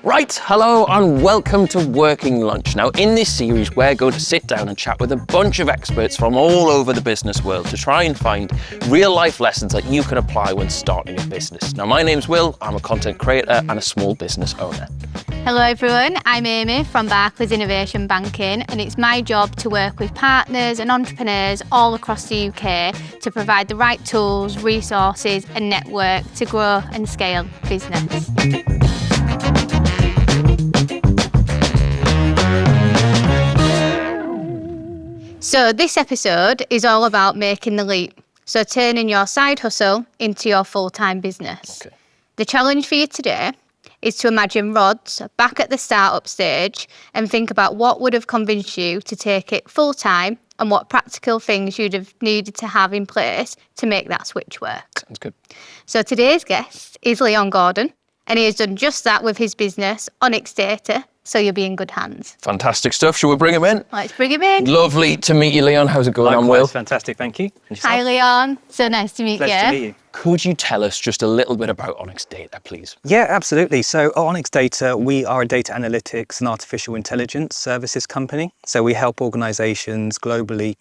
Right, hello and welcome to Working Lunch. Now, in this series, we're going to sit down and chat with a bunch of experts from all over the business world to try and find real-life lessons that you can apply when starting a business. Now, my name's Will, I'm a content creator and a small business owner. Hello everyone, I'm Amy from Barclays Innovation Banking, and it's my job to work with partners and entrepreneurs all across the UK to provide the right tools, resources and network to grow and scale business. So this episode is all about making the leap. So turning your side hustle into your full-time business. Okay. The challenge for you today is to imagine Rod's back at the startup stage and think about what would have convinced you to take it full-time and what practical things you'd have needed to have in place to make that switch work. Sounds good. So today's guest is Leon Gordon, and he has done just that with his business, Onyx Data, so you'll be in good hands. Fantastic stuff. Shall we bring him in? Let's bring him in. Lovely to meet you, Leon. How's it going? I'm Likewise, Will. fantastic, thank you. And yourself? Hi Leon, so nice to meet Pleasure you. to meet you. Could you tell us just a little bit about Onyx Data, please? Yeah, absolutely. So at Onyx Data, we are a data analytics and artificial intelligence services company. So we help organizations globally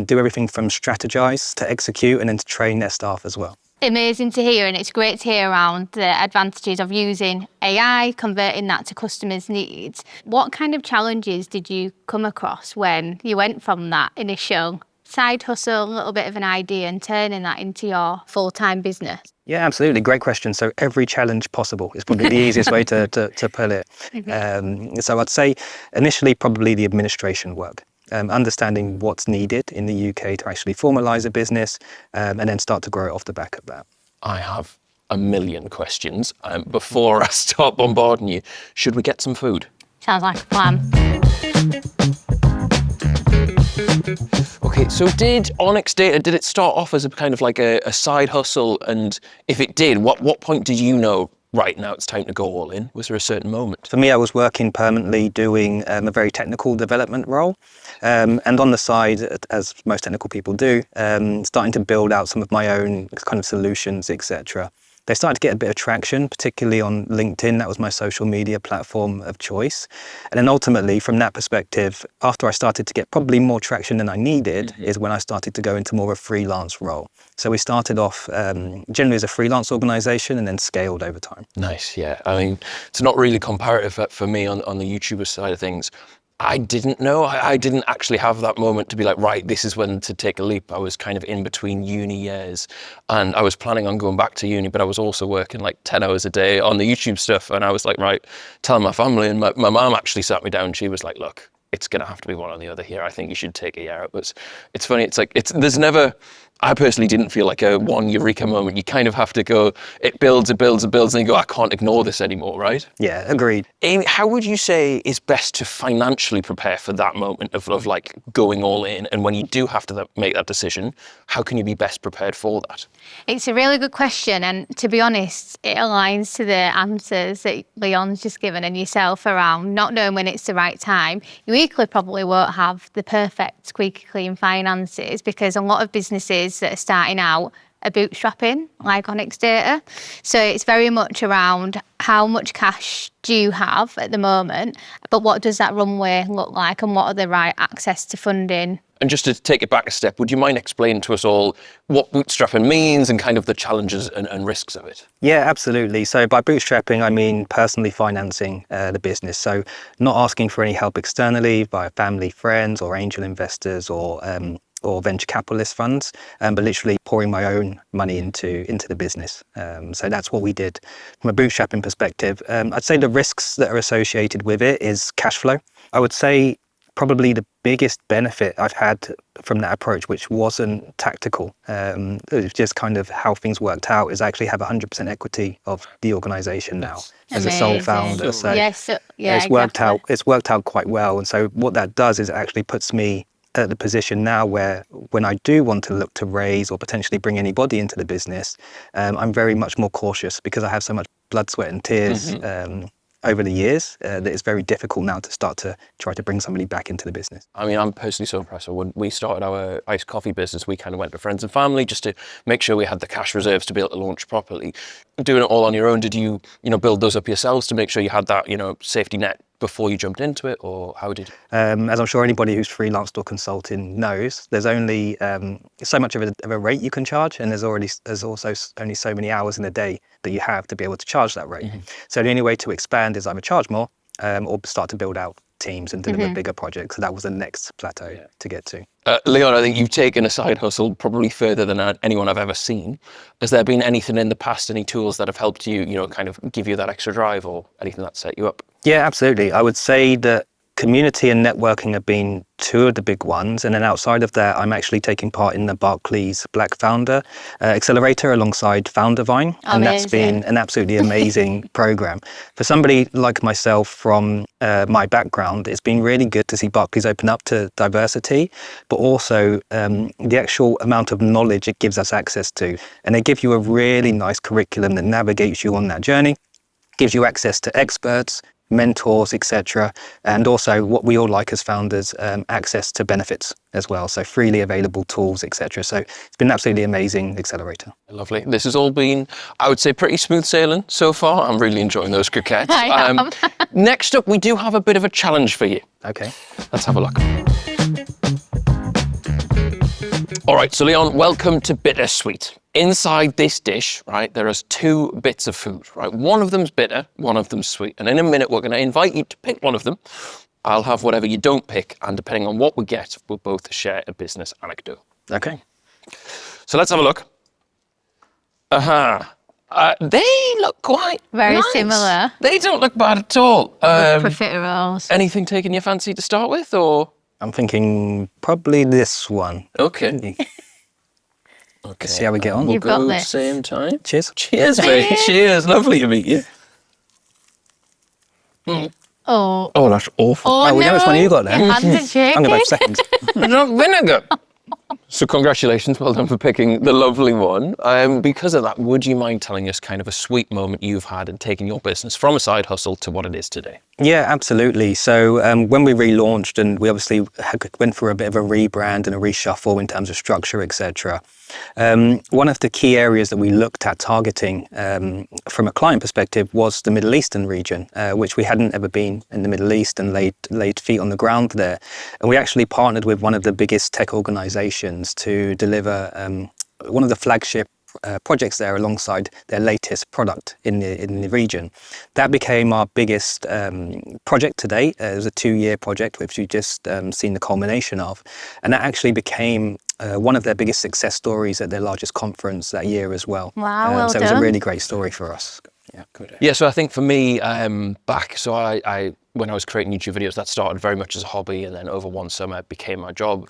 do everything from strategize to execute and then to train their staff as well. Amazing to hear, and it's great to hear around the advantages of using AI, converting that to customers' needs. What kind of challenges did you come across when you went from that initial side hustle, a little bit of an idea, and turning that into your full-time business? Yeah, absolutely. Great question. So every challenge possible is probably the easiest way to put it. So I'd say initially probably the administration work. Understanding what's needed in the UK to actually formalise a business and then start to grow it off the back of that. I have a million questions. Before I start bombarding you, should we get some food? Sounds like a plan. Okay, so did Onyx Data, did it start off as a kind of like a side hustle? And if it did, what point did you know, right now it's time to go all in? Was there a certain moment? For me, I was working permanently doing a very technical development role. And on the side, as most technical people do, starting to build out some of my own kind of solutions, etc. They started to get a bit of traction, particularly on LinkedIn. That was my social media platform of choice. And then ultimately, from that perspective, after I started to get probably more traction than I needed, is when I started to go into more of a freelance role. So we started off generally as a freelance organization and then scaled over time. Nice, yeah. I mean, it's not really comparative for me on the YouTuber side of things. I didn't know. I didn't actually have that moment to be like, right, this is when to take a leap. I was kind of in between uni years and I was planning on going back to uni, but I was also working like 10 hours a day on the YouTube stuff. And I was like, right, telling my family, and my mom actually sat me down. She was like, look, it's going to have to be one or the other here. I think you should take a year out. But it's funny. It's like, there's never, I personally didn't feel like a one eureka moment. You kind of have to go, it builds, and then you go, I can't ignore this anymore, right? Yeah, agreed. Amy, how would you say is best to financially prepare for that moment of like going all in? And when you do have to make that decision, how can you be best prepared for that? It's a really good question, and to be honest, it aligns to the answers that Leon's just given and yourself around not knowing when it's the right time. You equally probably won't have the perfect squeaky clean finances, because a lot of businesses that are starting out are bootstrapping, like Onyx Data. So it's very much around how much cash do you have at the moment, but what does that runway look like and what are the right access to funding? And just to take it back a step, would you mind explaining to us all what bootstrapping means and kind of the challenges and risks of it? Yeah, absolutely. So by bootstrapping, I mean personally financing the business. So not asking for any help externally via family, friends or angel investors or venture capitalist funds, but literally pouring my own money into the business. So that's what we did from a bootstrapping perspective. I'd say the risks that are associated with it is cash flow. I would say probably the biggest benefit I've had from that approach, which wasn't tactical, it was just kind of how things worked out, is I actually have 100% equity of the organisation now as a sole founder. So it's worked out quite well. And so what that does is it actually puts me at the position now where when I do want to look to raise or potentially bring anybody into the business, I'm very much more cautious because I have so much blood, sweat and tears over the years that it's very difficult now to start to try to bring somebody back into the business. I mean, I'm personally so impressed. When we started our iced coffee business, we kind of went to friends and family just to make sure we had the cash reserves to be able to launch properly. Doing it all on your own, did you build those up yourselves to make sure you had that, safety net before you jumped into it, or how did you? As I'm sure anybody who's freelanced or consulting knows, there's only so much of a rate you can charge, and there's also only so many hours in a day that you have to be able to charge that rate. So the only way to expand is either charge more or start to build out teams and deliver bigger projects. So that was the next plateau to get to. Leon, I think you've taken a side hustle probably further than anyone I've ever seen. Has there been anything in the past, any tools that have helped you, kind of give you that extra drive, or anything that set you up? Yeah, absolutely. I would say that community and networking have been two of the big ones. And then outside of that, I'm actually taking part in the Barclays Black Founder Accelerator alongside Founder Vine. And that's been an absolutely amazing program. For somebody like myself from my background, it's been really good to see Barclays open up to diversity, but also the actual amount of knowledge it gives us access to. And they give you a really nice curriculum that navigates you on that journey, gives you access to experts, mentors, etc., and also what we all like as founders, access to benefits as well, so freely available tools, etc. So it's been an absolutely amazing accelerator. Lovely. This has all been, I would say, pretty smooth sailing so far. I'm really enjoying those croquettes. Next up, we do have a bit of a challenge for you. Okay. Let's have a look. All right, so Leon, welcome to Bittersweet. Inside this dish, right, there is two bits of food, right? One of them's bitter, one of them's sweet. And in a minute, we're going to invite you to pick one of them. I'll have whatever you don't pick, and depending on what we get, we'll both share a business anecdote. Okay. So let's have a look. They look quite very nice. Similar. They don't look bad at all. Profiteroles. Anything taking your fancy to start with, or? I'm thinking probably this one. Okay. Okay. See how we get on. We'll go at the same time. Cheers. Cheers, mate. Cheers. Lovely to meet you. Oh, that's awful. Oh, we know which one you got then. I'm going to go second. Not vinegar. So congratulations, well done for picking the lovely one. Because of that, would you mind telling us kind of a sweet moment you've had in taking your business from a side hustle to what it is today? Yeah, absolutely. So when we relaunched, and we obviously went through a bit of a rebrand and a reshuffle in terms of structure, etc. One of the key areas that we looked at targeting from a client perspective was the Middle Eastern region, which we hadn't ever been in the Middle East and laid feet on the ground there. And we actually partnered with one of the biggest tech organizations to deliver one of the flagship projects there alongside their latest product in the region. That became our biggest project to date. It was a 2-year project, which we just seen the culmination of. And that actually became one of their biggest success stories at their largest conference that year as well. Wow, well so done. It was a really great story for us. Yeah, good. Yeah, so I think for me, I when I was creating YouTube videos, that started very much as a hobby, and then over one summer it became my job.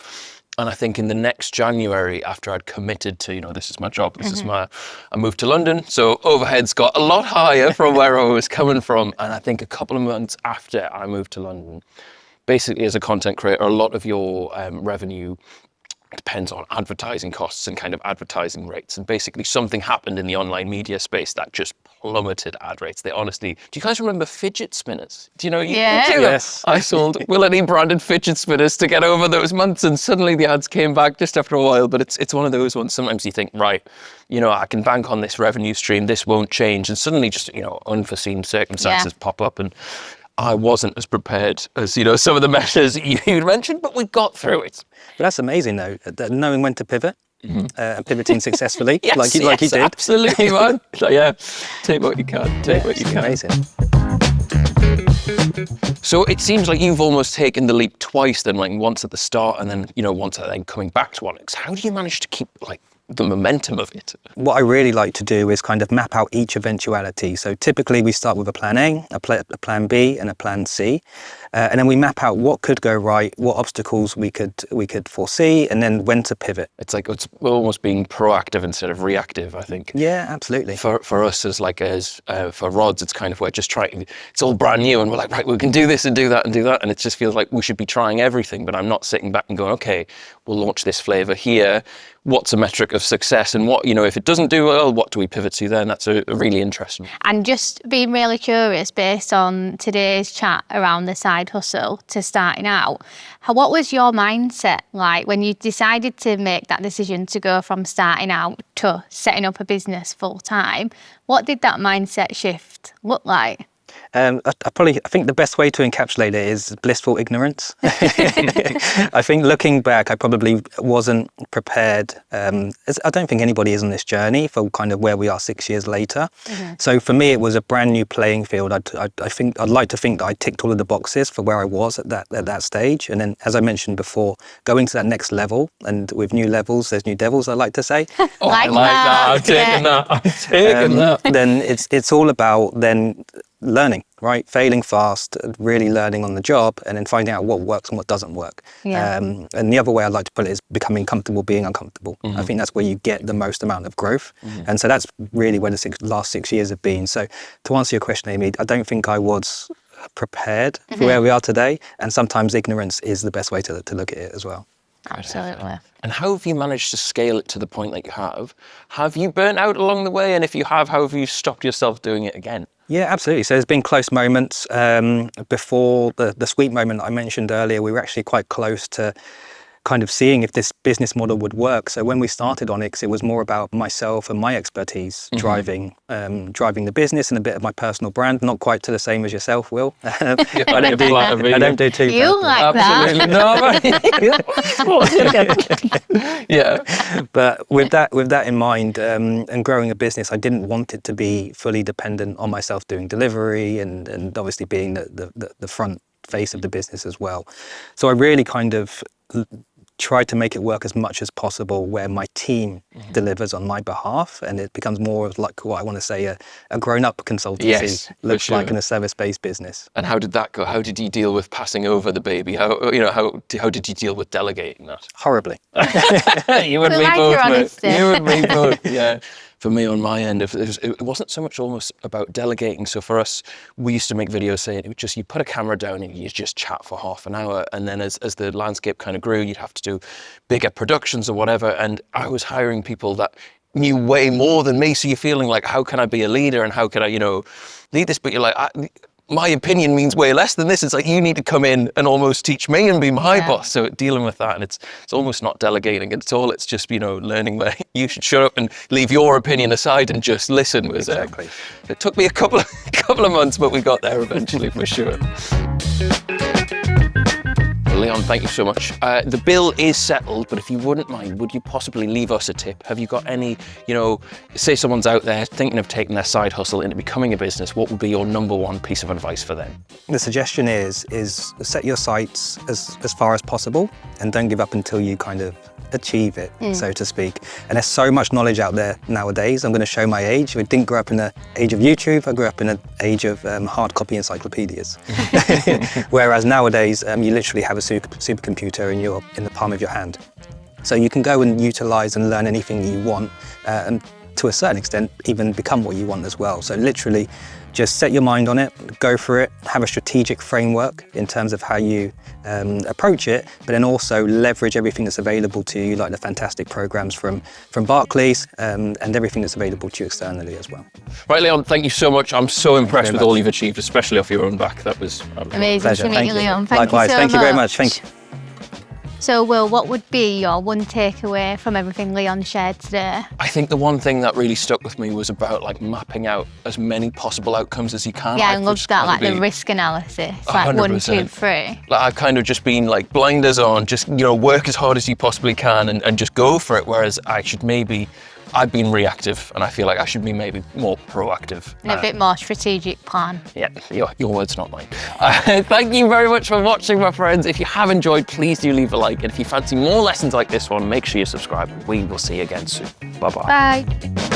And I think in the next January, after I'd committed to, this is my job, I moved to London. So overheads got a lot higher from where I was coming from. And I think a couple of months after I moved to London, basically as a content creator, a lot of your revenue depends on advertising costs and kind of advertising rates. And basically something happened in the online media space that just plummeted ad rates. They honestly, do you guys remember fidget spinners? Do you know? Yeah. Yes. I sold WillNE branded fidget spinners to get over those months, and suddenly the ads came back just after a while. But it's one of those ones, sometimes you think, right, I can bank on this revenue stream, this won't change. And suddenly just, unforeseen circumstances pop up, and I wasn't as prepared as, some of the measures you'd mentioned, but we got through it. But that's amazing, though, that knowing when to pivot and pivoting successfully, yes, like you did. Absolutely, man. So, yeah, take what you can. Take what you can. Amazing. So it seems like you've almost taken the leap twice then, like once at the start and then, once then coming back to Onyx. How do you manage to keep, the momentum of it? What I really like to do is kind of map out each eventuality. So typically we start with a plan A, a plan B, and a plan C, and then we map out what could go right, what obstacles we could foresee, and then when to pivot. It's like it's almost being proactive instead of reactive, I think. Yeah, absolutely. For us as for Rods, it's kind of we're just trying. It's all brand new, and we're like, right, we can do this and do that and do that, and it just feels like we should be trying everything. But I'm not sitting back and going, okay, we'll launch this flavor here. what's a metric of success, and what, if it doesn't do well, what do we pivot to then? That's a really interesting. And just being really curious, based on today's chat around the side hustle to starting out, what was your mindset like when you decided to make that decision to go from starting out to setting up a business full time? What did that mindset shift look like? I think the best way to encapsulate it is blissful ignorance. I think looking back, I probably wasn't prepared. I don't think anybody is on this journey for kind of where we are 6 years later. So for me, it was a brand new playing field. I'd like to think that I ticked all of the boxes for where I was at that stage. And then, as I mentioned before, going to that next level, and with new levels, there's new devils, I like to say. Oh, I like that. I'm taking that. I'm taking that. Then it's all about then learning, right? Failing fast, really learning on the job, and then finding out what works and what doesn't work. And the other way I like to put it is becoming comfortable being uncomfortable. I think that's where you get the most amount of growth. And so that's really where the last 6 years have been. So to answer your question, Amy, I don't think I was prepared for where we are today. And sometimes ignorance is the best way to look at it as well. Absolutely. And how have you managed to scale it to the point that you have? Have you burnt out along the way? And if you have, how have you stopped yourself doing it again? Yeah, absolutely. So there's been close moments. Before the sweet moment I mentioned earlier, we were actually quite close to kind of seeing if this business model would work. So when we started Onyx, it was more about myself and my expertise driving the business and a bit of my personal brand. Not quite to the same as yourself, Will. I don't do too. You like absolutely that? No. Yeah. But with that in mind, and growing a business, I didn't want it to be fully dependent on myself doing delivery and obviously being the front face of the business as well. So I really kind of try to make it work as much as possible where my team delivers on my behalf, and it becomes more of like what I want to say a grown-up consultancy looks like in a service-based business. And how did that go? How did you deal with passing over the baby? How did you deal with delegating that? Horribly. You and We me like both, your mate. honesty. You and me both. Yeah. For me, on my end, it wasn't so much almost about delegating. So for us, we used to make videos saying it was just you put a camera down and you just chat for half an hour. And then as the landscape kind of grew, you'd have to do bigger productions or whatever. And I was hiring people that knew way more than me. So you're feeling like, how can I be a leader and how can I, lead this? But you're like, my opinion means way less than this. It's like, you need to come in and almost teach me and be my boss. So dealing with that, and it's almost not delegating at all. It's just, learning where you should shut up and leave your opinion aside and just listen. Exactly. It took me a couple of months, but we got there eventually for sure. Leon, thank you so much. The bill is settled, but if you wouldn't mind, would you possibly leave us a tip? Have you got any, say someone's out there thinking of taking their side hustle into becoming a business, what would be your number one piece of advice for them? The suggestion is set your sights as far as possible and don't give up until you kind of achieve it, so to speak. And there's so much knowledge out there nowadays. I'm going to show my age. I didn't grow up in the age of YouTube. I grew up in an age of hard copy encyclopedias. Whereas nowadays, you literally have a supercomputer in the palm of your hand. So you can go and utilize and learn anything you want, and to a certain extent, even become what you want as well. So literally, just set your mind on it, go for it, have a strategic framework in terms of how you approach it, but then also leverage everything that's available to you, like the fantastic programs from Barclays and everything that's available to you externally as well. Right, Leon, thank you so much. I'm so impressed with all you've achieved, especially off your own back. That was amazing. Pleasure. To meet Thank you, you. Leon. Thank Likewise, you so thank you much. very much. Thank you. So, Will, what would be your one takeaway from everything Leon shared today? I think the one thing that really stuck with me was about mapping out as many possible outcomes as you can. Yeah, I loved that, the risk analysis, 100%. 1, 2, 3. I've kind of just been blinders on, just, work as hard as you possibly can and just go for it. Whereas I've been reactive, and I feel like I should be maybe more proactive. And a bit more strategic plan. Yeah, your words, not mine. Thank you very much for watching, my friends. If you have enjoyed, please do leave a like. And if you fancy more lessons like this one, make sure you subscribe. We will see you again soon. Bye-bye. Bye.